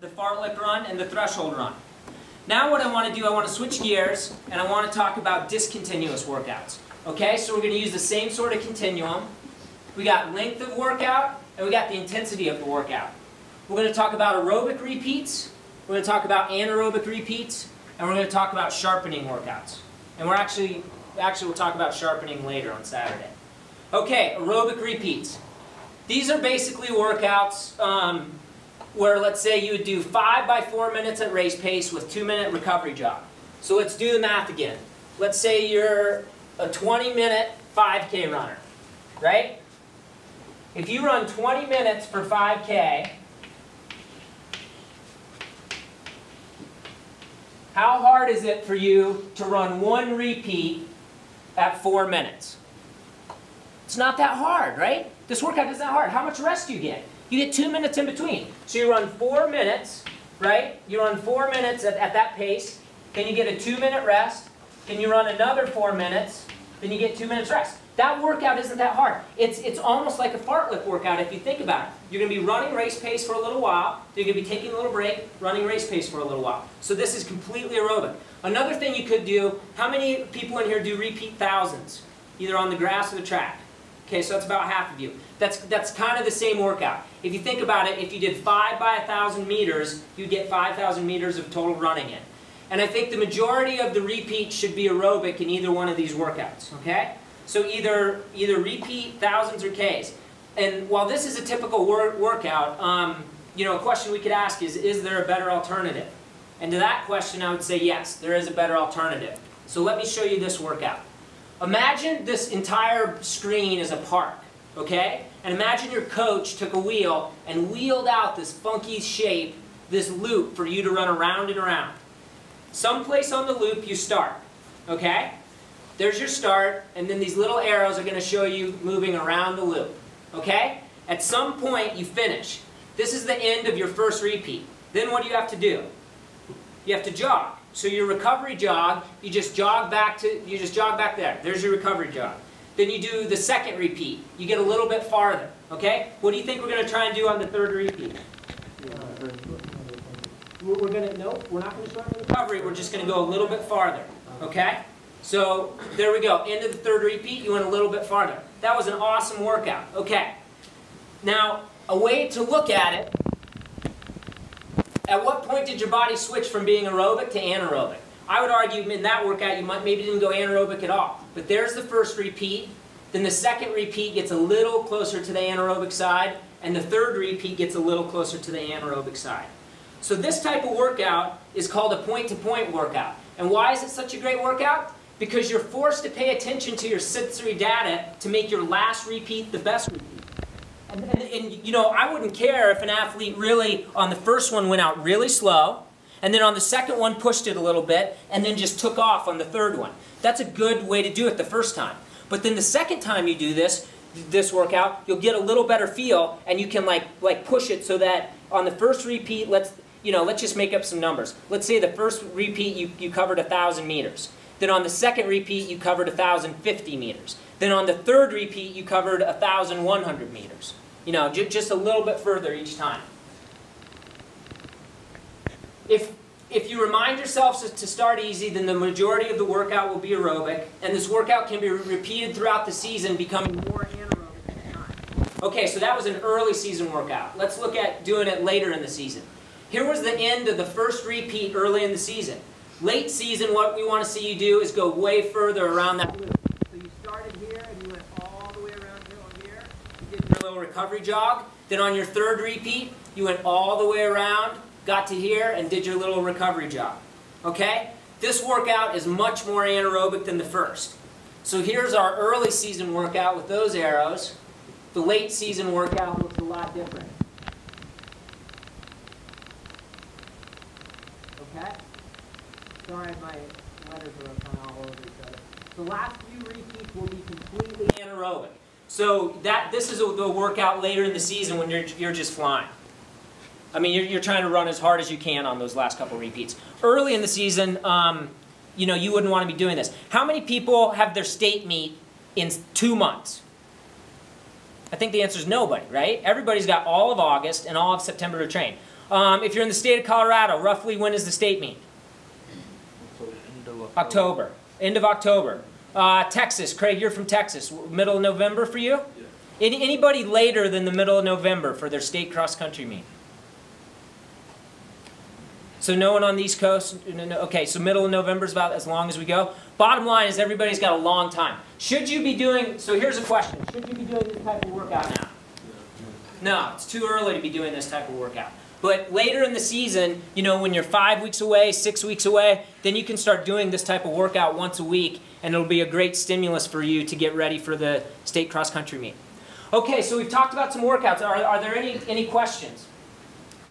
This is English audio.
The fartlek run and the threshold run. Now what I want to do, I want to switch gears and I want to talk about discontinuous workouts. Okay, so we're going to use the same sort of continuum. We got length of workout and we got the intensity of the workout. We're going to talk about aerobic repeats, we're going to talk about anaerobic repeats, and we're going to talk about sharpening workouts. And we'll talk about sharpening later on Saturday. Okay, aerobic repeats. These are basically workouts where, let's say, you would do 5 by 4 minutes at race pace with 2-minute recovery jog. So let's do the math again. Let's say you're a 20-minute 5K runner, right? If you run 20 minutes for 5K, how hard is it for you to run one repeat at 4 minutes? It's not that hard, right? This workout isn't that hard. How much rest do you get? You get 2 minutes in between. So you run 4 minutes, right? You run 4 minutes at that pace. Then you get a 2-minute rest. Then you run another 4 minutes. Then you get 2 minutes rest. That workout isn't that hard. It's almost like a fartlek workout if you think about it. You're going to be running race pace for a little while. You're going to be taking a little break, running race pace for a little while. So this is completely aerobic. Another thing you could do, how many people in here do repeat thousands? Either on the grass or the track? Okay, so that's about half of you. That's kind of the same workout. If you think about it, if you did 5 by 1,000 meters, you'd get 5,000 meters of total running in. And I think the majority of the repeats should be aerobic in either one of these workouts, okay? So either repeat thousands or Ks. And while this is a typical workout, you know, a question we could ask is there a better alternative? And to that question, I would say yes, there is a better alternative. So let me show you this workout. Imagine this entire screen is a park, okay? And imagine your coach took a wheel and wheeled out this funky shape, this loop for you to run around and around. Someplace on the loop you start, okay? There's your start, and then these little arrows are going to show you moving around the loop, okay? At some point you finish. This is the end of your first repeat. Then what do you have to do? You have to jog. So your recovery jog, you just jog back there. There's your recovery jog. Then you do the second repeat. You get a little bit farther, okay? What do you think we're going to try and do on the third repeat? We're not going to start with recovery. We're just going to go a little bit farther, okay? So there we go. End of the third repeat, you went a little bit farther. That was an awesome workout. Okay. Now, a way to look at it, at what point did your body switch from being aerobic to anaerobic? I would argue in that workout you maybe didn't go anaerobic at all. But there's the first repeat. Then the second repeat gets a little closer to the anaerobic side. And the third repeat gets a little closer to the anaerobic side. So this type of workout is called a point-to-point workout. And why is it such a great workout? Because you're forced to pay attention to your sensory data to make your last repeat the best repeat. And you know, I wouldn't care if an athlete really, on the first one, went out really slow, and then on the second one pushed it a little bit, and then just took off on the third one. That's a good way to do it the first time. But then the second time you do this workout, you'll get a little better feel, and you can like push it so that on the first repeat, let's just make up some numbers. Let's say the first repeat you covered 1,000 meters. Then on the second repeat, you covered 1,050 meters. Then on the third repeat, you covered 1,100 meters. You know, just a little bit further each time. If you remind yourself to start easy, then the majority of the workout will be aerobic, and this workout can be repeated throughout the season, becoming more anaerobic each time. Okay, so that was an early season workout. Let's look at doing it later in the season. Here was the end of the first repeat early in the season. Late season, what we want to see you do is go way further around that loop. So you started here and you went all the way around here. You did your little recovery jog. Then on your third repeat, you went all the way around, got to here, and did your little recovery jog. Okay? This workout is much more anaerobic than the first. So here's our early season workout with those arrows. The late season workout looks a lot different. Okay? Sorry, my letters are kind of all over each other. The last few repeats will be completely anaerobic. So this is the workout later in the season when you're just flying. I mean, you're trying to run as hard as you can on those last couple repeats. Early in the season, you know, you wouldn't want to be doing this. How many people have their state meet in 2 months? I think the answer is nobody, right? Everybody's got all of August and all of September to train. If you're in the state of Colorado, roughly when is the state meet? October. End of October. Texas, Craig, you're from Texas. Middle of November for you? Yeah. Anybody later than the middle of November for their state cross-country meet? So no one on the East Coast? No, okay, so middle of November is about as long as we go. Bottom line is everybody's got a long time. Should you be doing, so here's a question. Should you be doing this type of workout now? No, it's too early to be doing this type of workout. But later in the season, you know, when you're 5 weeks away, 6 weeks away, then you can start doing this type of workout once a week, and it'll be a great stimulus for you to get ready for the state cross-country meet. Okay, so we've talked about some workouts. Are there any questions?